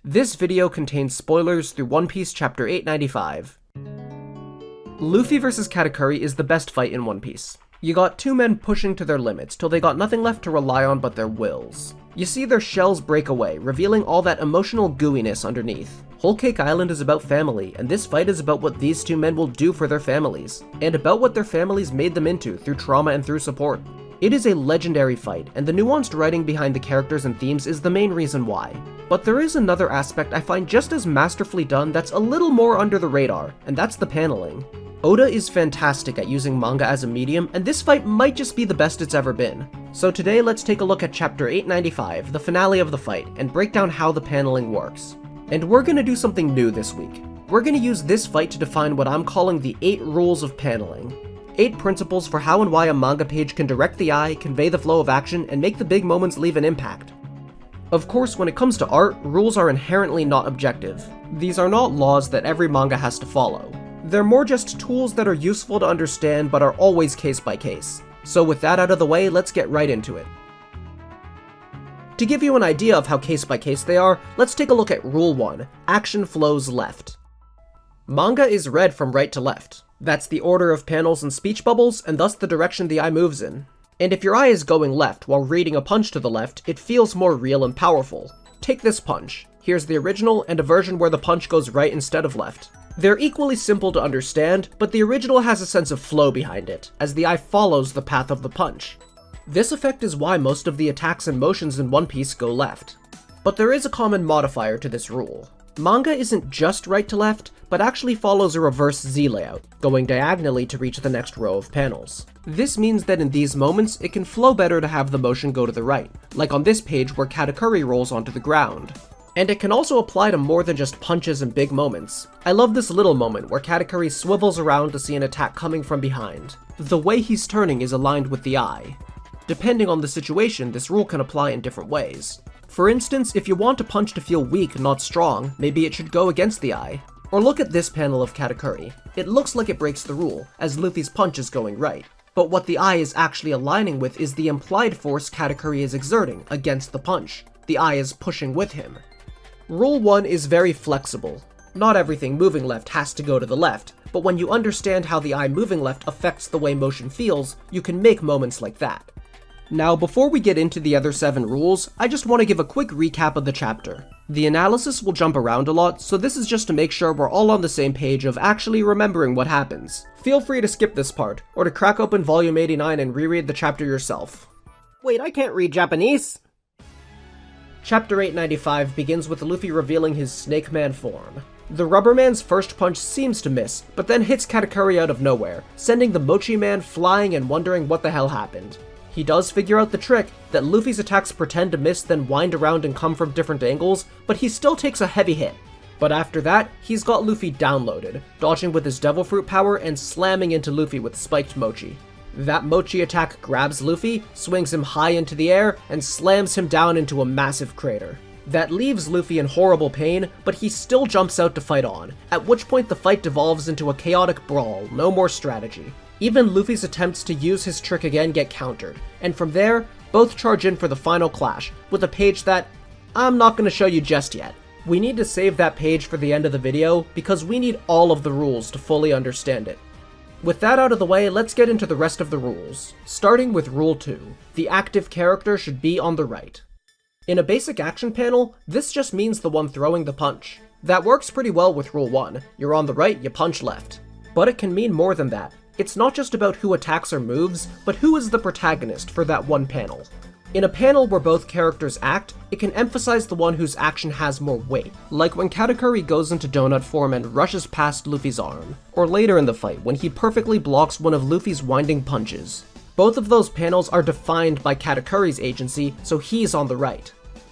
This video contains spoilers through One Piece Chapter 895. Luffy vs Katakuri is the best fight in One Piece. You got two men pushing to their limits till they got nothing left to rely on but their wills. You see their shells break away, revealing all that emotional gooiness underneath. Whole Cake Island is about family, and this fight is about what these two men will do for their families, and about what their families made them into through trauma and through support. It is a legendary fight, and the nuanced writing behind the characters and themes is the main reason why. But there is another aspect I find just as masterfully done that's a little more under the radar, and that's the paneling. Oda is fantastic at using manga as a medium, and this fight might just be the best it's ever been. So today let's take a look at Chapter 895, the finale of the fight, and break down how the paneling works. And we're gonna do something new this week. We're gonna use this fight to define what I'm calling the 8 rules of paneling. 8 principles for how and why a manga page can direct the eye, convey the flow of action, and make the big moments leave an impact. Of course, when it comes to art, rules are inherently not objective. These are not laws that every manga has to follow. They're more just tools that are useful to understand but are always case by case. So with that out of the way, let's get right into it. To give you an idea of how case by case they are, let's take a look at Rule 1, Action Flows Left. Manga is read from right to left. That's the order of panels and speech bubbles, and thus the direction the eye moves in. And if your eye is going left while reading a punch to the left, it feels more real and powerful. Take this punch. Here's the original and a version where the punch goes right instead of left. They're equally simple to understand, but the original has a sense of flow behind it, as the eye follows the path of the punch. This effect is why most of the attacks and motions in One Piece go left. But there is a common modifier to this rule. Manga isn't just right to left, but actually follows a reverse Z layout, going diagonally to reach the next row of panels. This means that in these moments, it can flow better to have the motion go to the right, like on this page where Katakuri rolls onto the ground. And it can also apply to more than just punches and big moments. I love this little moment where Katakuri swivels around to see an attack coming from behind. The way he's turning is aligned with the eye. Depending on the situation, this rule can apply in different ways. For instance, if you want a punch to feel weak, not strong, maybe it should go against the eye. Or look at this panel of Katakuri. It looks like it breaks the rule, as Luffy's punch is going right. But what the eye is actually aligning with is the implied force Katakuri is exerting against the punch. The eye is pushing with him. Rule 1 is very flexible. Not everything moving left has to go to the left, but when you understand how the eye moving left affects the way motion feels, you can make moments like that. Now, before we get into the other 7 rules, I just want to give a quick recap of the chapter. The analysis will jump around a lot, so this is just to make sure we're all on the same page of actually remembering what happens. Feel free to skip this part, or to crack open volume 89 and reread the chapter yourself. Wait, I can't read Japanese! Chapter 895 begins with Luffy revealing his Snake Man form. The Rubber Man's first punch seems to miss, but then hits Katakuri out of nowhere, sending the Mochi Man flying and wondering what the hell happened. He does figure out the trick, that Luffy's attacks pretend to miss then wind around and come from different angles, but he still takes a heavy hit. But after that, he's got Luffy downloaded, dodging with his Devil Fruit power and slamming into Luffy with Spiked Mochi. That Mochi attack grabs Luffy, swings him high into the air, and slams him down into a massive crater. That leaves Luffy in horrible pain, but he still jumps out to fight on, at which point the fight devolves into a chaotic brawl, no more strategy. Even Luffy's attempts to use his trick again get countered, and from there, both charge in for the final clash, with a page that I'm not going to show you just yet. We need to save that page for the end of the video, because we need all of the rules to fully understand it. With that out of the way, let's get into the rest of the rules. Starting with Rule 2, the active character should be on the right. In a basic action panel, this just means the one throwing the punch. That works pretty well with Rule 1, you're on the right, you punch left. But it can mean more than that. It's not just about who attacks or moves, but who is the protagonist for that one panel. In a panel where both characters act, it can emphasize the one whose action has more weight, like when Katakuri goes into donut form and rushes past Luffy's arm, or later in the fight when he perfectly blocks one of Luffy's winding punches. Both of those panels are defined by Katakuri's agency, so he's on the right.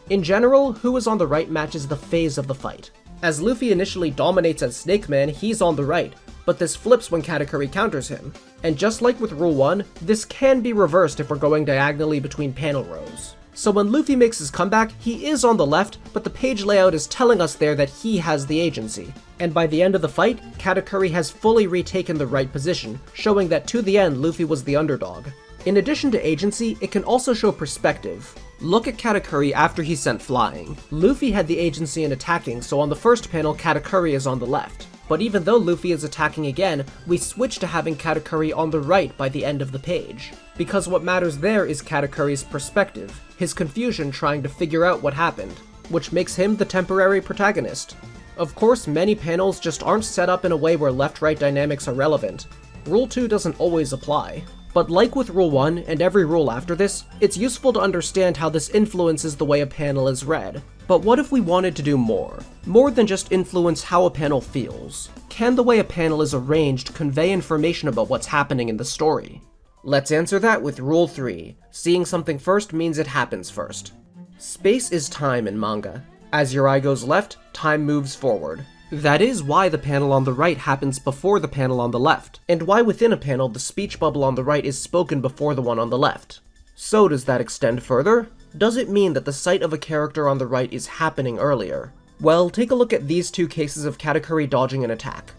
In general, who is on the right matches the phase of the fight. As Luffy initially dominates as Snake Man, he's on the right, but this flips when Katakuri counters him. And just like with Rule 1, this can be reversed if we're going diagonally between panel rows. So when Luffy makes his comeback, he is on the left, but the page layout is telling us there that he has the agency. And by the end of the fight, Katakuri has fully retaken the right position, showing that to the end Luffy was the underdog. In addition to agency, it can also show perspective. Look at Katakuri after he's sent flying. Luffy had the agency in attacking, so on the first panel, Katakuri is on the left. But even though Luffy is attacking again, we switch to having Katakuri on the right by the end of the page. Because what matters there is Katakuri's perspective, his confusion trying to figure out what happened, which makes him the temporary protagonist. Of course, many panels just aren't set up in a way where left-right dynamics are relevant. Rule 2 doesn't always apply. But like with Rule 1 and every rule after this, it's useful to understand how this influences the way a panel is read. But what if we wanted to do more? More than just influence how a panel feels. Can the way a panel is arranged convey information about what's happening in the story? Let's answer that with Rule 3. Seeing something first means it happens first. Space is time in manga. As your eye goes left, time moves forward. That is why the panel on the right happens before the panel on the left, and why within a panel the speech bubble on the right is spoken before the one on the left. So does that extend further? Does it mean that the sight of a character on the right is happening earlier? Well, take a look at these two cases of Katakuri dodging an attack.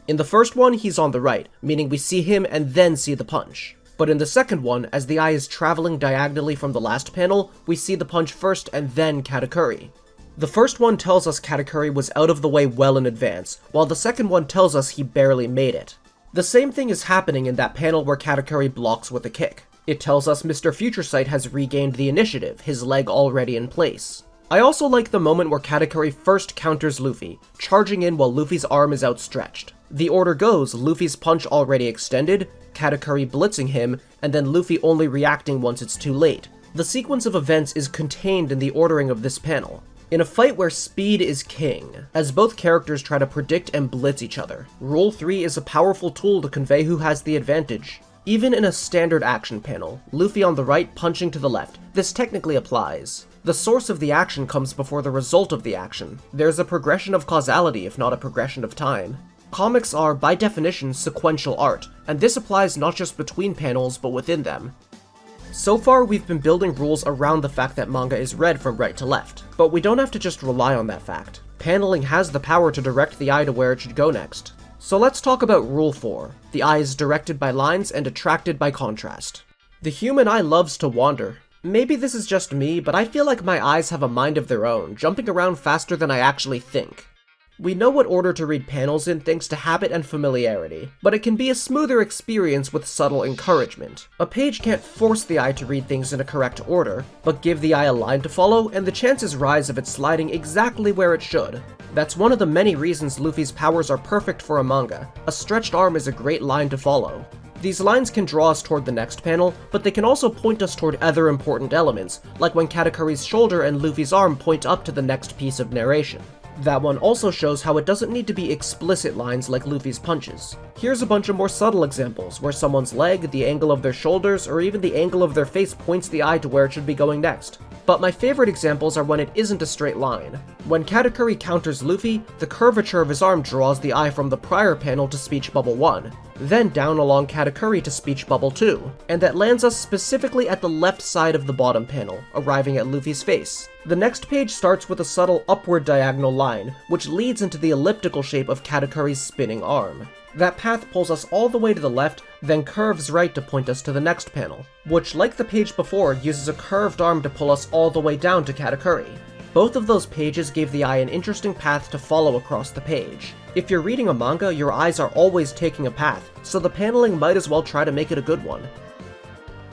In the first one, he's on the right, meaning we see him and then see the punch. But in the second one, as the eye is traveling diagonally from the last panel, we see the punch first and then Katakuri. The first one tells us Katakuri was out of the way well in advance, while the second one tells us he barely made it. The same thing is happening in that panel where Katakuri blocks with a kick. It tells us Mr. Future Sight has regained the initiative, his leg already in place. I also like the moment where Katakuri first counters Luffy, charging in while Luffy's arm is outstretched. The order goes Luffy's punch already extended, Katakuri blitzing him, and then Luffy only reacting once it's too late. The sequence of events is contained in the ordering of this panel. In a fight where speed is king, as both characters try to predict and blitz each other, Rule 3 is a powerful tool to convey who has the advantage. Even in a standard action panel, Luffy on the right punching to the left, this technically applies. The source of the action comes before the result of the action. There's a progression of causality, if not a progression of time. Comics are, by definition, sequential art, and this applies not just between panels, but within them. So far, we've been building rules around the fact that manga is read from right to left, but we don't have to just rely on that fact. Paneling has the power to direct the eye to where it should go next. So let's talk about Rule 4. The eye is directed by lines and attracted by contrast. The human eye loves to wander. Maybe this is just me, but I feel like my eyes have a mind of their own, jumping around faster than I actually think. We know what order to read panels in thanks to habit and familiarity, but it can be a smoother experience with subtle encouragement. A page can't force the eye to read things in a correct order, but give the eye a line to follow, and the chances rise of it sliding exactly where it should. That's one of the many reasons Luffy's powers are perfect for a manga. A stretched arm is a great line to follow. These lines can draw us toward the next panel, but they can also point us toward other important elements, like when Katakuri's shoulder and Luffy's arm point up to the next piece of narration. That one also shows how it doesn't need to be explicit lines like Luffy's punches. Here's a bunch of more subtle examples, where someone's leg, the angle of their shoulders, or even the angle of their face points the eye to where it should be going next. But my favorite examples are when it isn't a straight line. When Katakuri counters Luffy, the curvature of his arm draws the eye from the prior panel to speech bubble 1, then down along Katakuri to speech bubble 2, and that lands us specifically at the left side of the bottom panel, arriving at Luffy's face. The next page starts with a subtle upward diagonal line, which leads into the elliptical shape of Katakuri's spinning arm. That path pulls us all the way to the left, then curves right to point us to the next panel, which, like the page before, uses a curved arm to pull us all the way down to Katakuri. Both of those pages gave the eye an interesting path to follow across the page. If you're reading a manga, your eyes are always taking a path, so the paneling might as well try to make it a good one.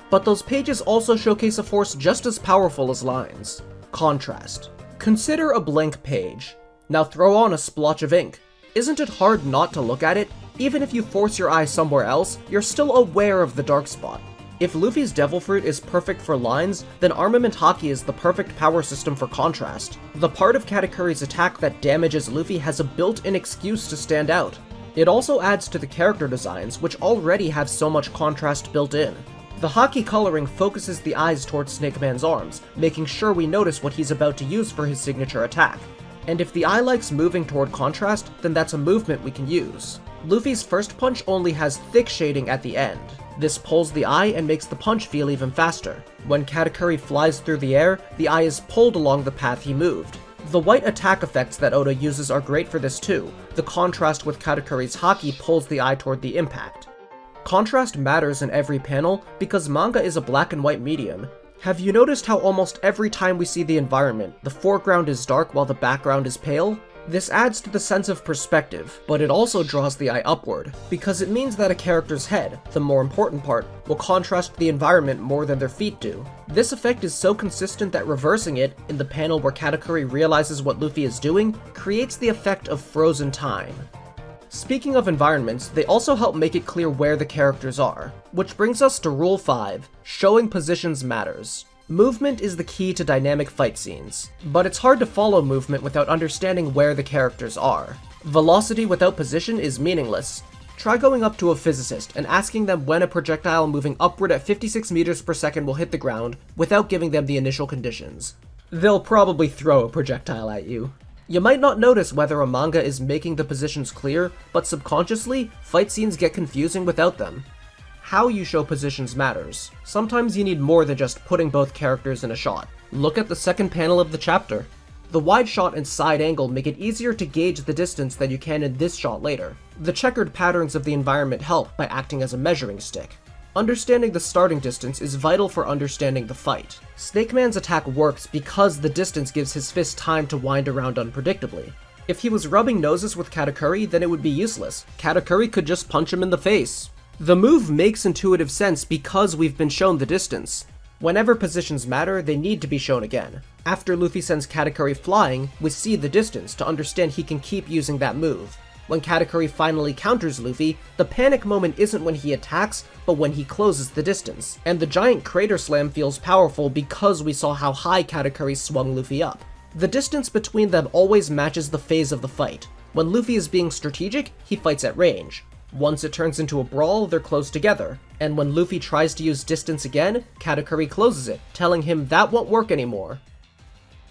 But those pages also showcase a force just as powerful as lines: contrast. Consider a blank page. Now throw on a splotch of ink. Isn't it hard not to look at it? Even if you force your eye somewhere else, you're still aware of the dark spot. If Luffy's Devil Fruit is perfect for lines, then Armament Haki is the perfect power system for contrast. The part of Katakuri's attack that damages Luffy has a built-in excuse to stand out. It also adds to the character designs, which already have so much contrast built in. The Haki coloring focuses the eyes towards Snake Man's arms, making sure we notice what he's about to use for his signature attack. And if the eye likes moving toward contrast, then that's a movement we can use. Luffy's first punch only has thick shading at the end. This pulls the eye and makes the punch feel even faster. When Katakuri flies through the air, the eye is pulled along the path he moved. The white attack effects that Oda uses are great for this too. The contrast with Katakuri's Haki pulls the eye toward the impact. Contrast matters in every panel because manga is a black and white medium. Have you noticed how almost every time we see the environment, the foreground is dark while the background is pale? This adds to the sense of perspective, but it also draws the eye upward, because it means that a character's head, the more important part, will contrast the environment more than their feet do. This effect is so consistent that reversing it, in the panel where Katakuri realizes what Luffy is doing, creates the effect of frozen time. Speaking of environments, they also help make it clear where the characters are, which brings us to Rule 5, showing positions matters. Movement is the key to dynamic fight scenes, but it's hard to follow movement without understanding where the characters are. Velocity without position is meaningless. Try going up to a physicist and asking them when a projectile moving upward at 56 meters per second will hit the ground without giving them the initial conditions. They'll probably throw a projectile at you. You might not notice whether a manga is making the positions clear, but subconsciously, fight scenes get confusing without them. How you show positions matters. Sometimes you need more than just putting both characters in a shot. Look at the second panel of the chapter. The wide shot and side angle make it easier to gauge the distance than you can in this shot later. The checkered patterns of the environment help by acting as a measuring stick. Understanding the starting distance is vital for understanding the fight. Snake Man's attack works because the distance gives his fist time to wind around unpredictably. If he was rubbing noses with Katakuri, then it would be useless. Katakuri could just punch him in the face. The move makes intuitive sense because we've been shown the distance. Whenever positions matter, they need to be shown again. After Luffy sends Katakuri flying, we see the distance to understand he can keep using that move. When Katakuri finally counters Luffy, the panic moment isn't when he attacks, but when he closes the distance. And the giant crater slam feels powerful because we saw how high Katakuri swung Luffy up. The distance between them always matches the phase of the fight. When Luffy is being strategic, he fights at range. Once it turns into a brawl, they're close together, and when Luffy tries to use distance again, Katakuri closes it, telling him that won't work anymore.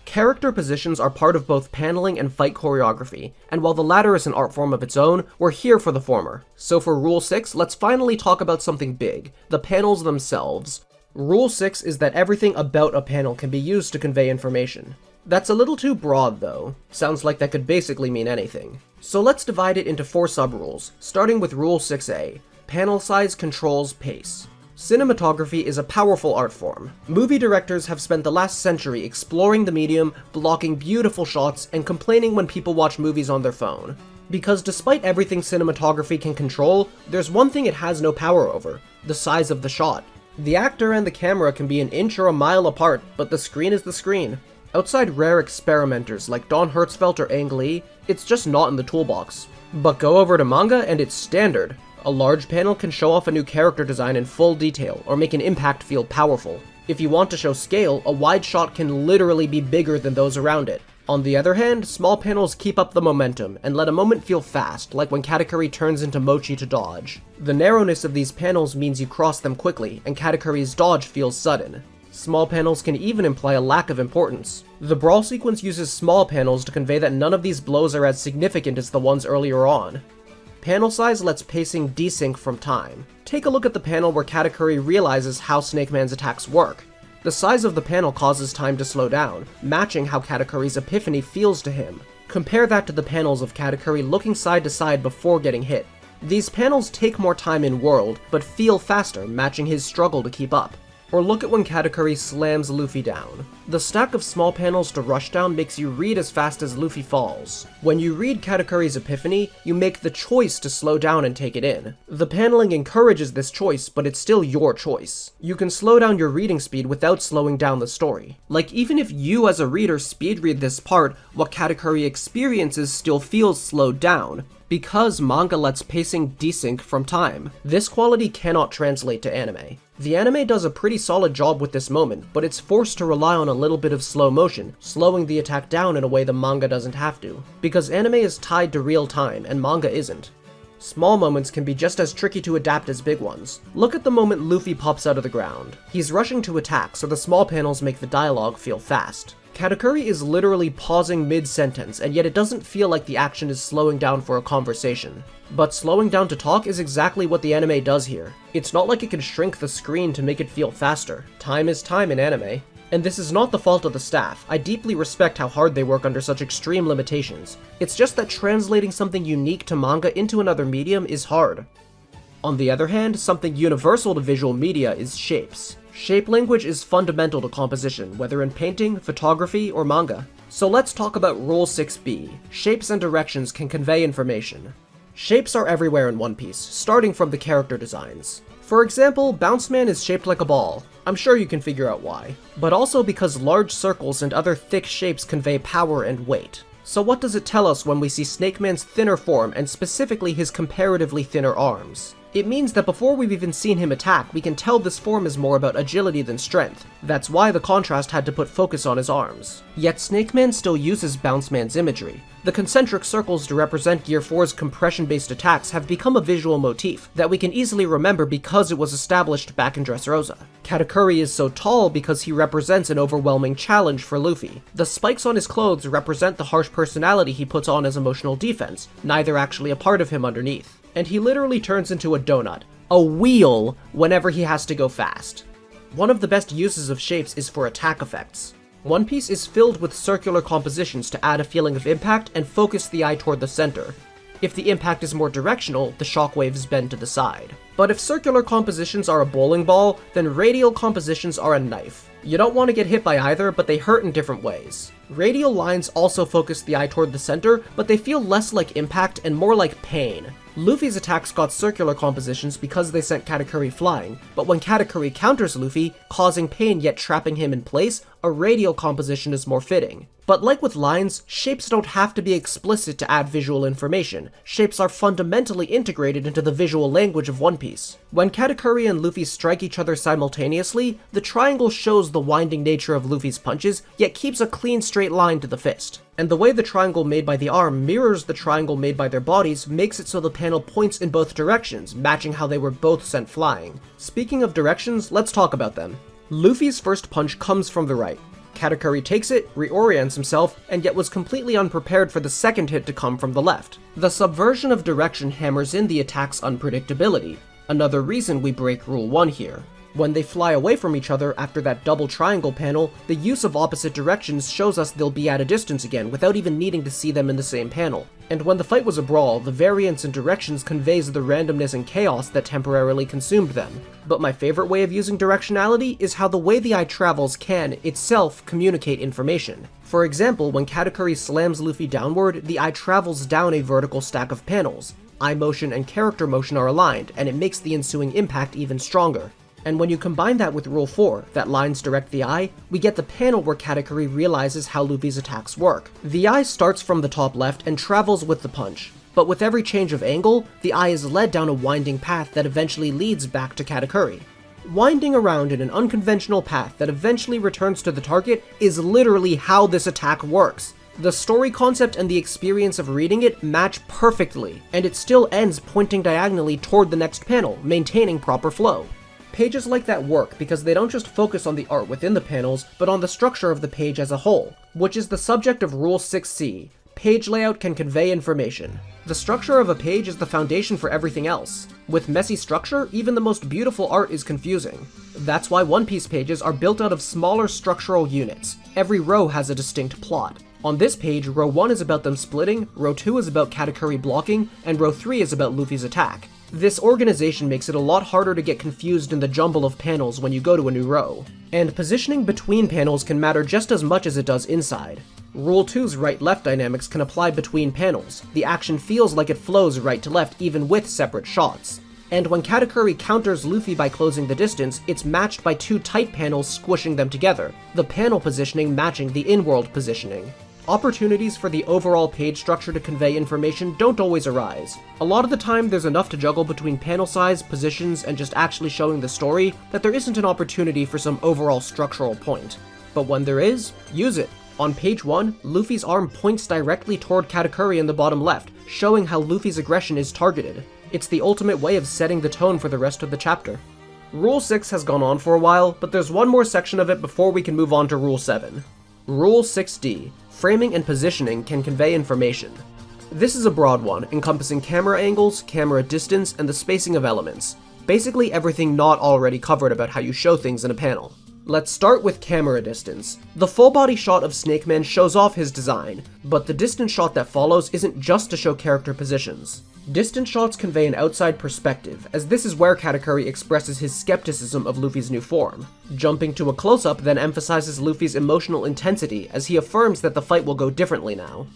Character positions are part of both paneling and fight choreography, and while the latter is an art form of its own, we're here for the former. So for Rule 6, let's finally talk about something big, the panels themselves. Rule 6 is that everything about a panel can be used to convey information. That's a little too broad though. Sounds like that could basically mean anything. So let's divide it into 4 sub-rules, starting with Rule 6a, panel size controls pace. Cinematography is a powerful art form. Movie directors have spent the last century exploring the medium, blocking beautiful shots, and complaining when people watch movies on their phone. Because despite everything cinematography can control, there's one thing it has no power over, the size of the shot. The actor and the camera can be an inch or a mile apart, but the screen is the screen. Outside rare experimenters like Don Hertzfeldt or Ang Lee, it's just not in the toolbox. But go over to manga and it's standard. A large panel can show off a new character design in full detail, or make an impact feel powerful. If you want to show scale, a wide shot can literally be bigger than those around it. On the other hand, small panels keep up the momentum, and let a moment feel fast, like when Katakuri turns into Mochi to dodge. The narrowness of these panels means you cross them quickly, and Katakuri's dodge feels sudden. Small panels can even imply a lack of importance. The Brawl sequence uses small panels to convey that none of these blows are as significant as the ones earlier on. Panel size lets pacing desync from time. Take a look at the panel where Katakuri realizes how Snake Man's attacks work. The size of the panel causes time to slow down, matching how Katakuri's epiphany feels to him. Compare that to the panels of Katakuri looking side to side before getting hit. These panels take more time in world, but feel faster, matching his struggle to keep up. Or look at when Katakuri slams Luffy down. The stack of small panels to rush down makes you read as fast as Luffy falls. When you read Katakuri's epiphany, you make the choice to slow down and take it in. The paneling encourages this choice, but it's still your choice. You can slow down your reading speed without slowing down the story. Like, even if you as a reader speed read this part, what Katakuri experiences still feels slowed down, because manga lets pacing desync from time. This quality cannot translate to anime. The anime does a pretty solid job with this moment, but it's forced to rely on a little bit of slow motion, slowing the attack down in a way the manga doesn't have to, because anime is tied to real time and manga isn't. Small moments can be just as tricky to adapt as big ones. Look at the moment Luffy pops out of the ground. He's rushing to attack, so the small panels make the dialogue feel fast. Katakuri is literally pausing mid-sentence, and yet it doesn't feel like the action is slowing down for a conversation. But slowing down to talk is exactly what the anime does here. It's not like it can shrink the screen to make it feel faster. Time is time in anime. And this is not the fault of the staff. I deeply respect how hard they work under such extreme limitations. It's just that translating something unique to manga into another medium is hard. On the other hand, something universal to visual media is shapes. Shape language is fundamental to composition, whether in painting, photography, or manga. So let's talk about Rule 6b. Shapes and directions can convey information. Shapes are everywhere in One Piece, starting from the character designs. For example, Bounce Man is shaped like a ball. I'm sure you can figure out why. But also because large circles and other thick shapes convey power and weight. So what does it tell us when we see Snake Man's thinner form and specifically his comparatively thinner arms? It means that before we've even seen him attack, we can tell this form is more about agility than strength. That's why the contrast had to put focus on his arms. Yet Snake Man still uses Bounce Man's imagery. The concentric circles to represent Gear 4's compression-based attacks have become a visual motif that we can easily remember because it was established back in Dressrosa. Katakuri is so tall because he represents an overwhelming challenge for Luffy. The spikes on his clothes represent the harsh personality he puts on as emotional defense, neither actually a part of him underneath. And he literally turns into a donut, a wheel, whenever he has to go fast. One of the best uses of shapes is for attack effects. One Piece is filled with circular compositions to add a feeling of impact and focus the eye toward the center. If the impact is more directional, the shockwaves bend to the side. But if circular compositions are a bowling ball, then radial compositions are a knife. You don't want to get hit by either, but they hurt in different ways. Radial lines also focus the eye toward the center, but they feel less like impact and more like pain. Luffy's attacks got circular compositions because they sent Katakuri flying, but when Katakuri counters Luffy, causing pain yet trapping him in place, a radial composition is more fitting. But like with lines, shapes don't have to be explicit to add visual information. Shapes are fundamentally integrated into the visual language of One Piece. When Katakuri and Luffy strike each other simultaneously, the triangle shows the winding nature of Luffy's punches, yet keeps a clean straight line to the fist. And the way the triangle made by the arm mirrors the triangle made by their bodies makes it so the panel points in both directions, matching how they were both sent flying. Speaking of directions, let's talk about them. Luffy's first punch comes from the right. Katakuri takes it, reorients himself, and yet was completely unprepared for the second hit to come from the left. The subversion of direction hammers in the attack's unpredictability. Another reason we break Rule 1 here. When they fly away from each other after that double triangle panel, the use of opposite directions shows us they'll be at a distance again without even needing to see them in the same panel. And when the fight was a brawl, the variance in directions conveys the randomness and chaos that temporarily consumed them. But my favorite way of using directionality is how the way the eye travels can, itself, communicate information. For example, when Katakuri slams Luffy downward, the eye travels down a vertical stack of panels. Eye motion and character motion are aligned, and it makes the ensuing impact even stronger. And when you combine that with Rule 4, that lines direct the eye, we get the panel where Katakuri realizes how Luffy's attacks work. The eye starts from the top left and travels with the punch, but with every change of angle, the eye is led down a winding path that eventually leads back to Katakuri. Winding around in an unconventional path that eventually returns to the target is literally how this attack works. The story concept and the experience of reading it match perfectly, and it still ends pointing diagonally toward the next panel, maintaining proper flow. Pages like that work because they don't just focus on the art within the panels, but on the structure of the page as a whole, which is the subject of Rule 6c. Page layout can convey information. The structure of a page is the foundation for everything else. With messy structure, even the most beautiful art is confusing. That's why One Piece pages are built out of smaller structural units. Every row has a distinct plot. On this page, row 1 is about them splitting, row 2 is about Katakuri blocking, and row 3 is about Luffy's attack. This organization makes it a lot harder to get confused in the jumble of panels when you go to a new row. And positioning between panels can matter just as much as it does inside. Rule 2's right-left dynamics can apply between panels. The action feels like it flows right to left even with separate shots. And when Katakuri counters Luffy by closing the distance, it's matched by two tight panels squishing them together, the panel positioning matching the in-world positioning. Opportunities for the overall page structure to convey information don't always arise. A lot of the time there's enough to juggle between panel size, positions, and just actually showing the story that there isn't an opportunity for some overall structural point. But when there is, use it. On page 1, Luffy's arm points directly toward Katakuri in the bottom left, showing how Luffy's aggression is targeted. It's the ultimate way of setting the tone for the rest of the chapter. Rule 6 has gone on for a while, but there's one more section of it before we can move on to Rule 7. Rule 6d. Framing and positioning can convey information. This is a broad one, encompassing camera angles, camera distance, and the spacing of elements. Basically everything not already covered about how you show things in a panel. Let's start with camera distance. The full body shot of Snake Man shows off his design, but the distance shot that follows isn't just to show character positions. Distance shots convey an outside perspective, as this is where Katakuri expresses his skepticism of Luffy's new form. Jumping to a close-up then emphasizes Luffy's emotional intensity, as he affirms that the fight will go differently now.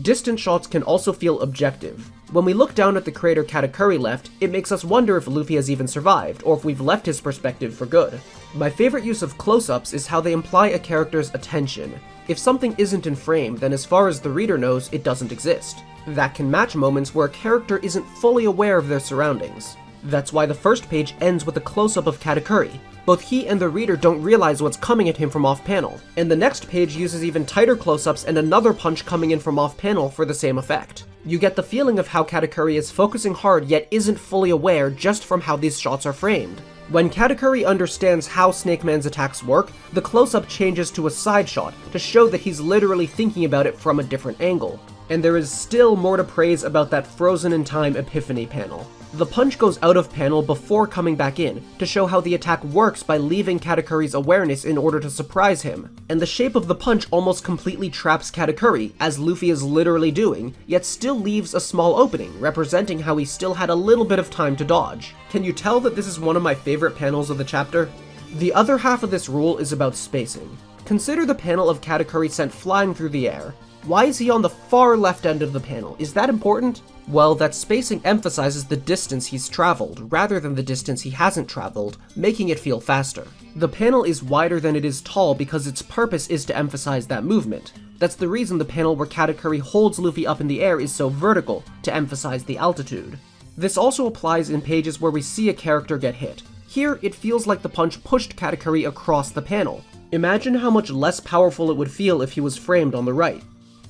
Distance shots can also feel objective. When we look down at the crater Katakuri left, it makes us wonder if Luffy has even survived, or if we've left his perspective for good. My favorite use of close-ups is how they imply a character's attention. If something isn't in frame, then as far as the reader knows, it doesn't exist. That can match moments where a character isn't fully aware of their surroundings. That's why the first page ends with a close-up of Katakuri. Both he and the reader don't realize what's coming at him from off-panel, and the next page uses even tighter close-ups and another punch coming in from off-panel for the same effect. You get the feeling of how Katakuri is focusing hard yet isn't fully aware just from how these shots are framed. When Katakuri understands how Snake Man's attacks work, the close-up changes to a side shot to show that he's literally thinking about it from a different angle. And there is still more to praise about that frozen in time epiphany panel. The punch goes out of panel before coming back in, to show how the attack works by leaving Katakuri's awareness in order to surprise him. And the shape of the punch almost completely traps Katakuri, as Luffy is literally doing, yet still leaves a small opening, representing how he still had a little bit of time to dodge. Can you tell that this is one of my favorite panels of the chapter? The other half of this rule is about spacing. Consider the panel of Katakuri sent flying through the air. Why is he on the far left end of the panel? Is that important? Well, that spacing emphasizes the distance he's traveled, rather than the distance he hasn't traveled, making it feel faster. The panel is wider than it is tall because its purpose is to emphasize that movement. That's the reason the panel where Katakuri holds Luffy up in the air is so vertical, to emphasize the altitude. This also applies in pages where we see a character get hit. Here, it feels like the punch pushed Katakuri across the panel. Imagine how much less powerful it would feel if he was framed on the right.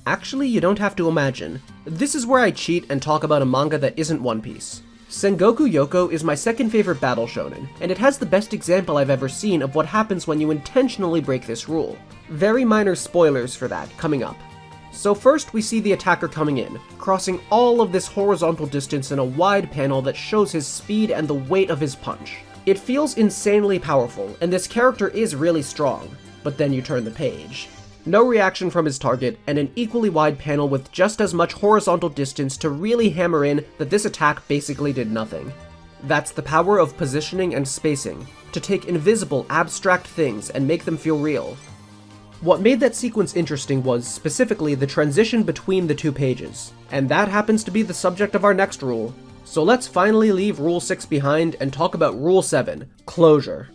Actually, you don't have to imagine. This is where I cheat and talk about a manga that isn't One Piece. Sengoku Yoko is my second favorite battle shonen, and it has the best example I've ever seen of what happens when you intentionally break this rule. Very minor spoilers for that, coming up. So first we see the attacker coming in, crossing all of this horizontal distance in a wide panel that shows his speed and the weight of his punch. It feels insanely powerful, and this character is really strong, but then you turn the page. No reaction from his target, and an equally wide panel with just as much horizontal distance to really hammer in that this attack basically did nothing. That's the power of positioning and spacing, to take invisible, abstract things and make them feel real. What made that sequence interesting was, specifically, the transition between the two pages, and that happens to be the subject of our next rule. So let's finally leave Rule 6 behind and talk about Rule 7, Closure.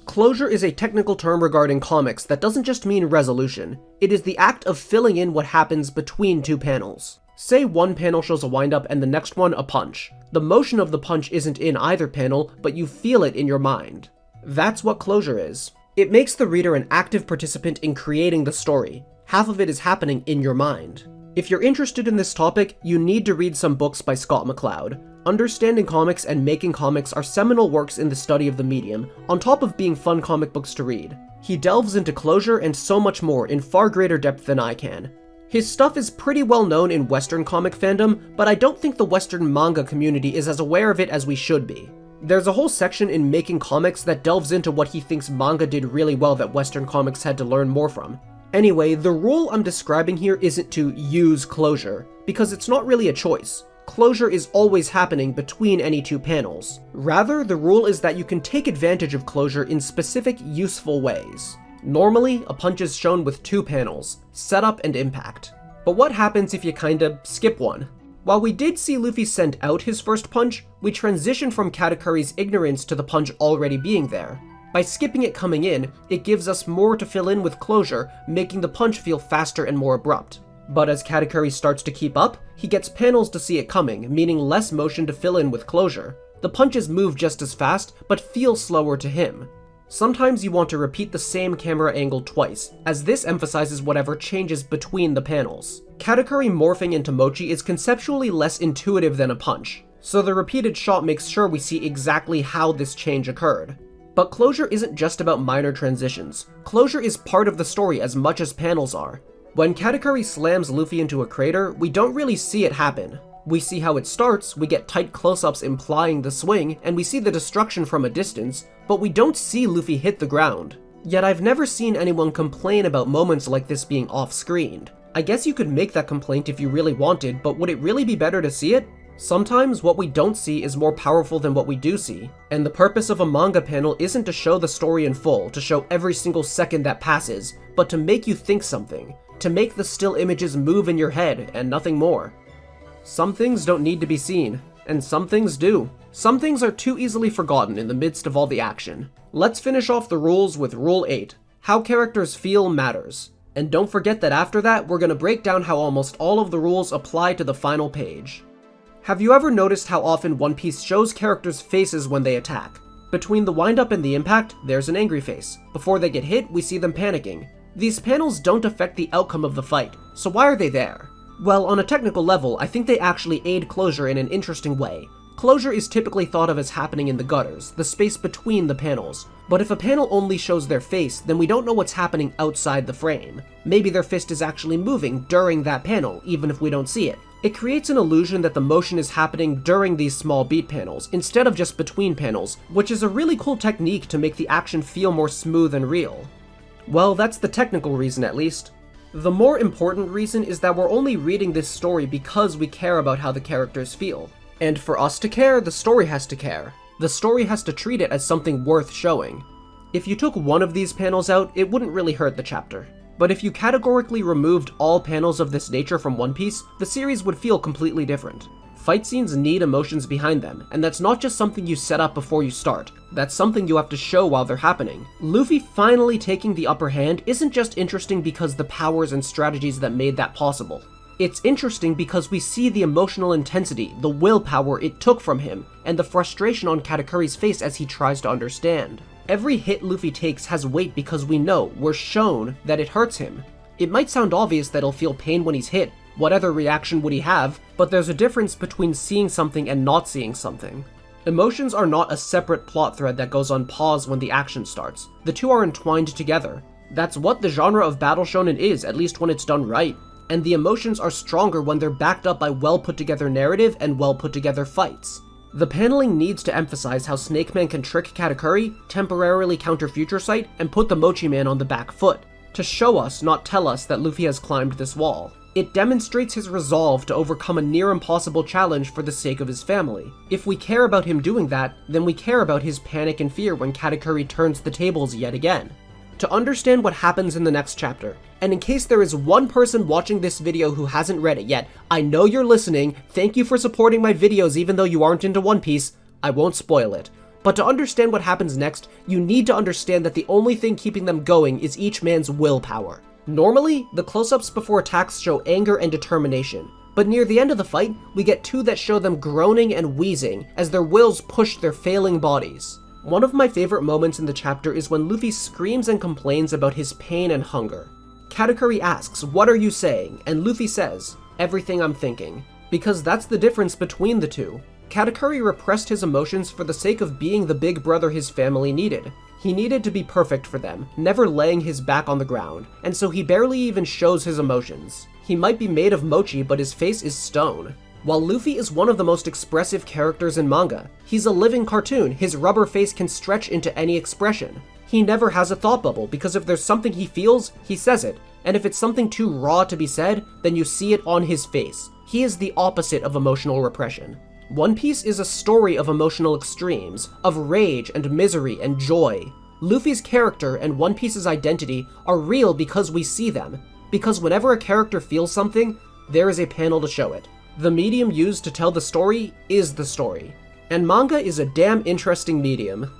Closure is a technical term regarding comics that doesn't just mean resolution. It is the act of filling in what happens between two panels. Say one panel shows a windup and the next one a punch. The motion of the punch isn't in either panel, but you feel it in your mind. That's what closure is. It makes the reader an active participant in creating the story. Half of it is happening in your mind. If you're interested in this topic, you need to read some books by Scott McCloud. Understanding comics and making comics are seminal works in the study of the medium, on top of being fun comic books to read. He delves into closure and so much more in far greater depth than I can. His stuff is pretty well known in Western comic fandom, but I don't think the Western manga community is as aware of it as we should be. There's a whole section in Making Comics that delves into what he thinks manga did really well that Western comics had to learn more from. Anyway, the rule I'm describing here isn't to use closure, because it's not really a choice. Closure is always happening between any two panels. Rather, the rule is that you can take advantage of closure in specific, useful ways. Normally, a punch is shown with two panels, setup and impact. But what happens if you kinda skip one? While we did see Luffy send out his first punch, we transition from Katakuri's ignorance to the punch already being there. By skipping it coming in, it gives us more to fill in with closure, making the punch feel faster and more abrupt. But as Katakuri starts to keep up, he gets panels to see it coming, meaning less motion to fill in with closure. The punches move just as fast, but feel slower to him. Sometimes you want to repeat the same camera angle twice, as this emphasizes whatever changes between the panels. Katakuri morphing into Mochi is conceptually less intuitive than a punch, so the repeated shot makes sure we see exactly how this change occurred. But closure isn't just about minor transitions. Closure is part of the story as much as panels are. When Katakuri slams Luffy into a crater, we don't really see it happen. We see how it starts, we get tight close-ups implying the swing, and we see the destruction from a distance, but we don't see Luffy hit the ground. Yet I've never seen anyone complain about moments like this being off-screened. I guess you could make that complaint if you really wanted, but would it really be better to see it? Sometimes what we don't see is more powerful than what we do see, and the purpose of a manga panel isn't to show the story in full, to show every single second that passes, but to make you think something, to make the still images move in your head, and nothing more. Some things don't need to be seen, and some things do. Some things are too easily forgotten in the midst of all the action. Let's finish off the rules with Rule 8, how characters feel matters. And don't forget that after that, we're going to break down how almost all of the rules apply to the final page. Have you ever noticed how often One Piece shows characters' faces when they attack? Between the wind-up and the impact, there's an angry face. Before they get hit, we see them panicking. These panels don't affect the outcome of the fight, so why are they there? Well, on a technical level, I think they actually aid closure in an interesting way. Closure is typically thought of as happening in the gutters, the space between the panels. But if a panel only shows their face, then we don't know what's happening outside the frame. Maybe their fist is actually moving during that panel, even if we don't see it. It creates an illusion that the motion is happening during these small beat panels, instead of just between panels, which is a really cool technique to make the action feel more smooth and real. Well, that's the technical reason at least. The more important reason is that we're only reading this story because we care about how the characters feel. And for us to care, the story has to care. The story has to treat it as something worth showing. If you took one of these panels out, it wouldn't really hurt the chapter. But if you categorically removed all panels of this nature from One Piece, the series would feel completely different. Fight scenes need emotions behind them, and that's not just something you set up before you start. That's something you have to show while they're happening. Luffy finally taking the upper hand isn't just interesting because the powers and strategies that made that possible. It's interesting because we see the emotional intensity, the willpower it took from him, and the frustration on Katakuri's face as he tries to understand. Every hit Luffy takes has weight because we're shown that it hurts him. It might sound obvious that he'll feel pain when he's hit, what other reaction would he have, but there's a difference between seeing something and not seeing something. Emotions are not a separate plot thread that goes on pause when the action starts. The two are entwined together. That's what the genre of battle shonen is, at least when it's done right. And the emotions are stronger when they're backed up by well put together narrative and well put together fights. The paneling needs to emphasize how Snake Man can trick Katakuri, temporarily counter Future Sight, and put the Mochi Man on the back foot, to show us, not tell us, that Luffy has climbed this wall. It demonstrates his resolve to overcome a near impossible challenge for the sake of his family. If we care about him doing that, then we care about his panic and fear when Katakuri turns the tables yet again. To understand what happens in the next chapter, and in case there is one person watching this video who hasn't read it yet, I know you're listening, thank you for supporting my videos even though you aren't into One Piece, I won't spoil it. But to understand what happens next, you need to understand that the only thing keeping them going is each man's willpower. Normally, the close-ups before attacks show anger and determination, but near the end of the fight, we get two that show them groaning and wheezing as their wills push their failing bodies. One of my favorite moments in the chapter is when Luffy screams and complains about his pain and hunger. Katakuri asks, "What are you saying?" and Luffy says, "Everything I'm thinking." Because that's the difference between the two. Katakuri repressed his emotions for the sake of being the big brother his family needed. He needed to be perfect for them, never laying his back on the ground, and so he barely even shows his emotions. He might be made of mochi, but his face is stone. While Luffy is one of the most expressive characters in manga, he's a living cartoon. His rubber face can stretch into any expression. He never has a thought bubble, because if there's something he feels, he says it. And if it's something too raw to be said, then you see it on his face. He is the opposite of emotional repression. One Piece is a story of emotional extremes, of rage and misery and joy. Luffy's character and One Piece's identity are real because we see them. Because whenever a character feels something, there is a panel to show it. The medium used to tell the story is the story. And manga is a damn interesting medium.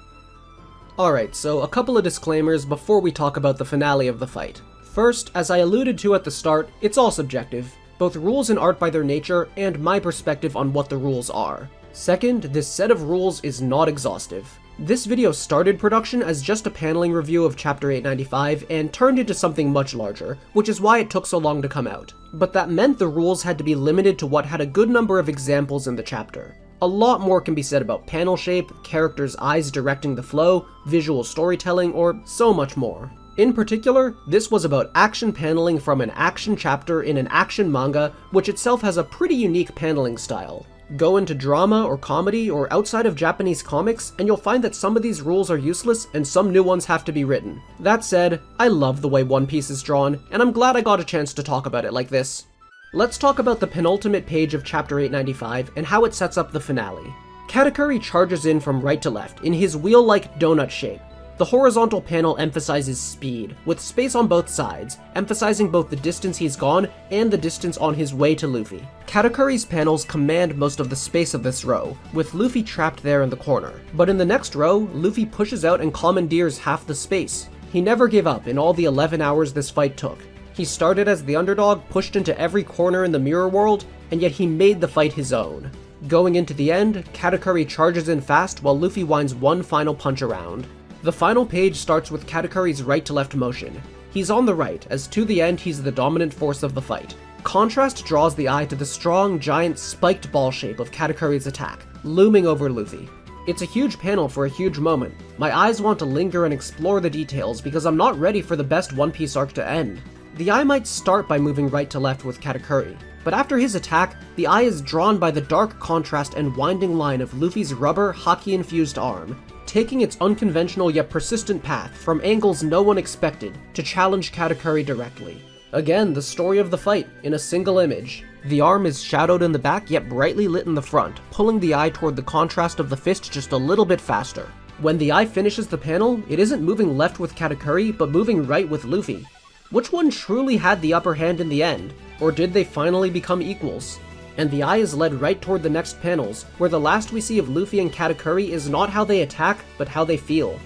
Alright, so a couple of disclaimers before we talk about the finale of the fight. First, as I alluded to at the start, it's all subjective. Both rules and art by their nature, and my perspective on what the rules are. Second, this set of rules is not exhaustive. This video started production as just a paneling review of Chapter 895 and turned into something much larger, which is why it took so long to come out. But that meant the rules had to be limited to what had a good number of examples in the chapter. A lot more can be said about panel shape, characters' eyes directing the flow, visual storytelling, or so much more. In particular, this was about action paneling from an action chapter in an action manga, which itself has a pretty unique paneling style. Go into drama or comedy or outside of Japanese comics, and you'll find that some of these rules are useless and some new ones have to be written. That said, I love the way One Piece is drawn, and I'm glad I got a chance to talk about it like this. Let's talk about the penultimate page of Chapter 895 and how it sets up the finale. Katakuri charges in from right to left in his wheel-like donut shape. The horizontal panel emphasizes speed, with space on both sides, emphasizing both the distance he's gone and the distance on his way to Luffy. Katakuri's panels command most of the space of this row, with Luffy trapped there in the corner. But in the next row, Luffy pushes out and commandeers half the space. He never gave up in all the 11 hours this fight took. He started as the underdog, pushed into every corner in the mirror world, and yet he made the fight his own. Going into the end, Katakuri charges in fast while Luffy winds one final punch around. The final page starts with Katakuri's right-to-left motion. He's on the right, as to the end he's the dominant force of the fight. Contrast draws the eye to the strong, giant, spiked ball shape of Katakuri's attack, looming over Luffy. It's a huge panel for a huge moment. My eyes want to linger and explore the details because I'm not ready for the best One Piece arc to end. The eye might start by moving right to left with Katakuri, but after his attack, the eye is drawn by the dark contrast and winding line of Luffy's rubber, haki-infused arm, taking its unconventional yet persistent path from angles no one expected to challenge Katakuri directly. Again, the story of the fight in a single image. The arm is shadowed in the back yet brightly lit in the front, pulling the eye toward the contrast of the fist just a little bit faster. When the eye finishes the panel, it isn't moving left with Katakuri, but moving right with Luffy. Which one truly had the upper hand in the end, or did they finally become equals? And the eye is led right toward the next panels, where the last we see of Luffy and Katakuri is not how they attack, but how they feel.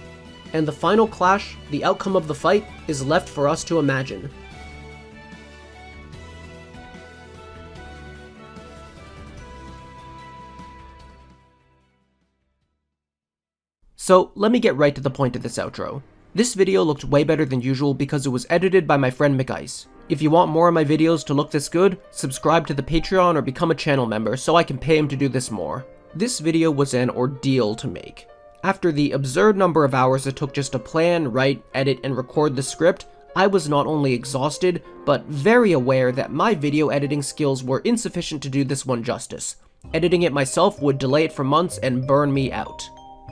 And the final clash, the outcome of the fight, is left for us to imagine. So, let me get right to the point of this outro. This video looked way better than usual because it was edited by my friend McIce. If you want more of my videos to look this good, subscribe to the Patreon or become a channel member so I can pay him to do this more. This video was an ordeal to make. After the absurd number of hours it took just to plan, write, edit, and record the script, I was not only exhausted, but very aware that my video editing skills were insufficient to do this one justice. Editing it myself would delay it for months and burn me out.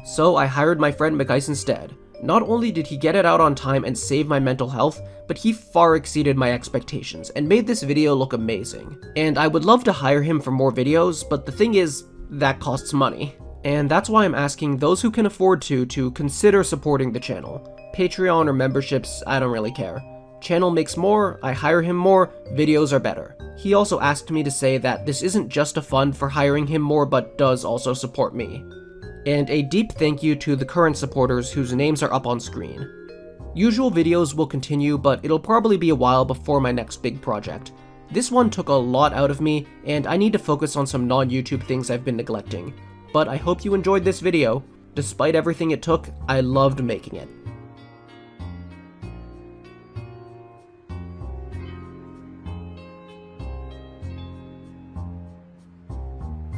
So I hired my friend McIce instead. Not only did he get it out on time and save my mental health, but he far exceeded my expectations and made this video look amazing. And I would love to hire him for more videos, but the thing is, that costs money. And that's why I'm asking those who can afford to consider supporting the channel. Patreon or memberships, I don't really care. Channel makes more, I hire him more, videos are better. He also asked me to say that this isn't just a fund for hiring him more, but does also support me. And a deep thank you to the current supporters whose names are up on screen. Usual videos will continue, but it'll probably be a while before my next big project. This one took a lot out of me, and I need to focus on some non-YouTube things I've been neglecting. But I hope you enjoyed this video. Despite everything it took, I loved making it.